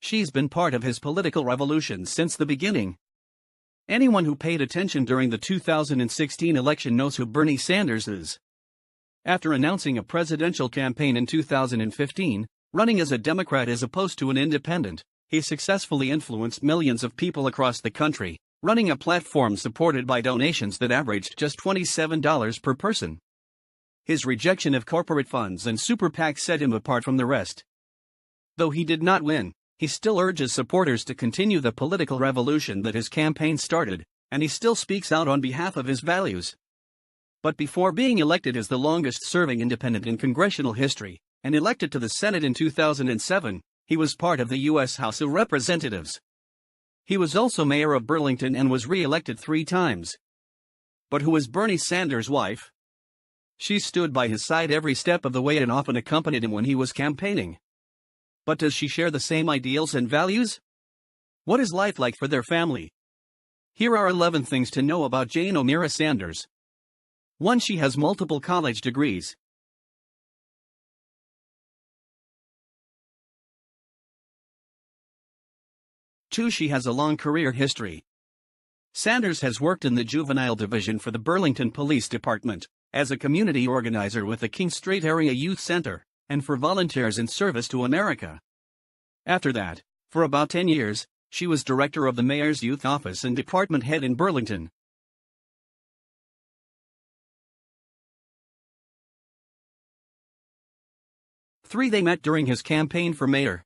She's been part of his political revolution since the beginning. Anyone who paid attention during the 2016 election knows who Bernie Sanders is. After announcing a presidential campaign in 2015, running as a Democrat as opposed to an independent, he successfully influenced millions of people across the country, running a platform supported by donations that averaged just $27 per person. His rejection of corporate funds and super PACs set him apart from the rest. Though he did not win, he still urges supporters to continue the political revolution that his campaign started, and he still speaks out on behalf of his values. But before being elected as the longest-serving independent in congressional history, and elected to the Senate in 2007, he was part of the U.S. House of Representatives. He was also mayor of Burlington and was re-elected 3 times. But who is Bernie Sanders' wife? She stood by his side every step of the way and often accompanied him when he was campaigning. But does she share the same ideals and values? What is life like for their family? Here are 11 things to know about Jane O'Meara Sanders. 1. She has multiple college degrees. 2. She has a long career history. Sanders has worked in the juvenile division for the Burlington Police Department, as a community organizer with the King Strait Area Youth Center, and for Volunteers in Service to America. After that, for about 10 years, she was director of the Mayor's Youth Office and department head in Burlington. 3. They met during his campaign for mayor.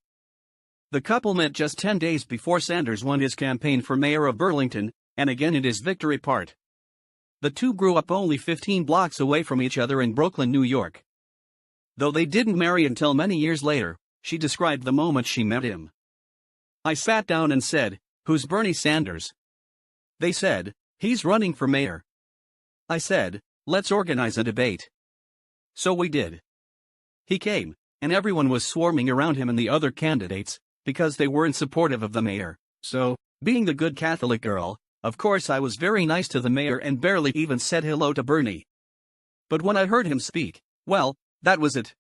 The couple met just 10 days before Sanders won his campaign for mayor of Burlington, and again in his victory part. The two grew up only 15 blocks away from each other in Brooklyn, New York. Though they didn't marry until many years later, she described the moment she met him. "I sat down and said, 'Who's Bernie Sanders?' They said, 'He's running for mayor.' I said, 'Let's organize a debate.' So we did. He came, and everyone was swarming around him and the other candidates, because they weren't supportive of the mayor. So, being the good Catholic girl, of course I was very nice to the mayor and barely even said hello to Bernie. But when I heard him speak, well, that was it.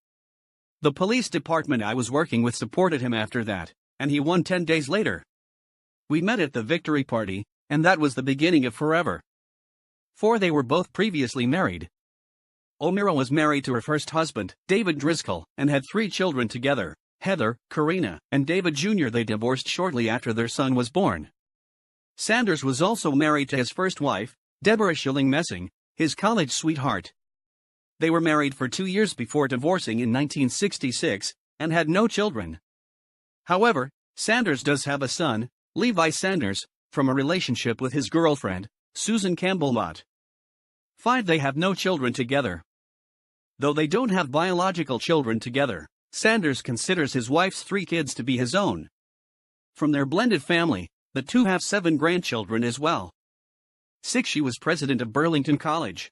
The police department I was working with supported him after that, and he won 10 days later. We met at the victory party, and that was the beginning of forever." 4. They were both previously married. O'Meara was married to her first husband, David Driscoll, and had 3 children together, Heather, Karina, and David Jr. They divorced shortly after their son was born. Sanders was also married to his first wife, Deborah Schilling Messing, his college sweetheart. They were married for 2 years before divorcing in 1966, and had no children. However, Sanders does have a son, Levi Sanders, from a relationship with his girlfriend, Susan Campbell Mott. 5. They have no children together. Though they don't have biological children together, Sanders considers his wife's 3 kids to be his own. From their blended family, the two have 7 grandchildren as well. 6. She was president of Burlington College.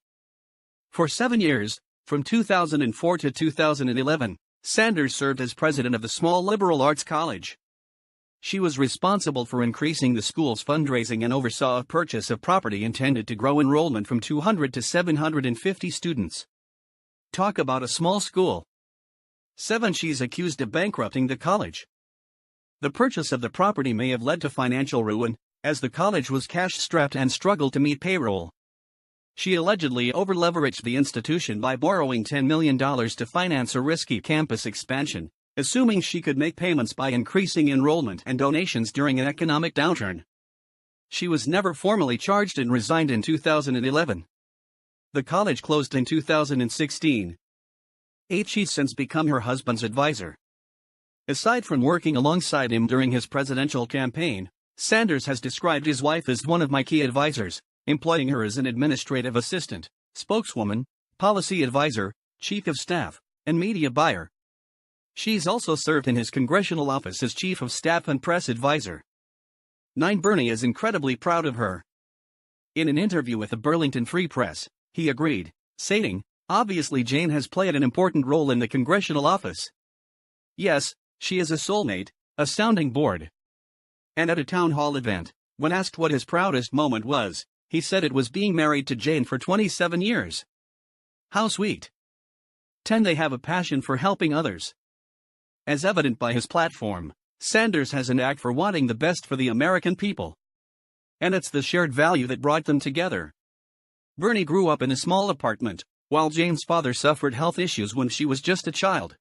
For 7 years, from 2004 to 2011, Sanders served as president of the small liberal arts college. She was responsible for increasing the school's fundraising and oversaw a purchase of property intended to grow enrollment from 200 to 750 students. Talk about a small school. 7. She's accused of bankrupting the college. The purchase of the property may have led to financial ruin, as the college was cash-strapped and struggled to meet payroll. She allegedly over-leveraged the institution by borrowing $10 million to finance a risky campus expansion, assuming she could make payments by increasing enrollment and donations during an economic downturn. She was never formally charged and resigned in 2011. The college closed in 2016. 8. She's since become her husband's advisor. Aside from working alongside him during his presidential campaign, Sanders has described his wife as one of my key advisors, employing her as an administrative assistant, spokeswoman, policy advisor, chief of staff, and media buyer. She's also served in his congressional office as chief of staff and press advisor. 9. Bernie is incredibly proud of her. In an interview with the Burlington Free Press, he agreed, stating, "Obviously Jane has played an important role in the congressional office. Yes, she is a soulmate, a sounding board." And at a town hall event, when asked what his proudest moment was, he said it was being married to Jane for 27 years. How sweet. 10. They have a passion for helping others. As evident by his platform, Sanders has a knack for wanting the best for the American people. And it's the shared value that brought them together. Bernie grew up in a small apartment, while Jane's father suffered health issues when she was just a child.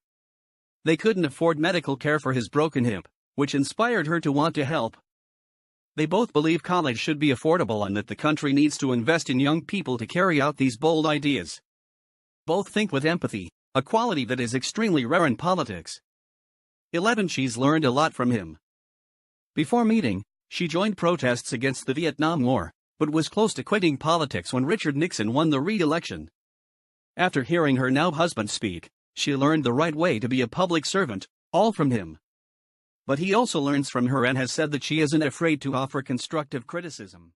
They couldn't afford medical care for his broken hip, which inspired her to want to help. They both believe college should be affordable and that the country needs to invest in young people to carry out these bold ideas. Both think with empathy, a quality that is extremely rare in politics. 11. She's learned a lot from him. Before meeting, she joined protests against the Vietnam War, but was close to quitting politics when Richard Nixon won the re-election. After hearing her now husband speak, she learned the right way to be a public servant, all from him. But he also learns from her and has said that she isn't afraid to offer constructive criticism.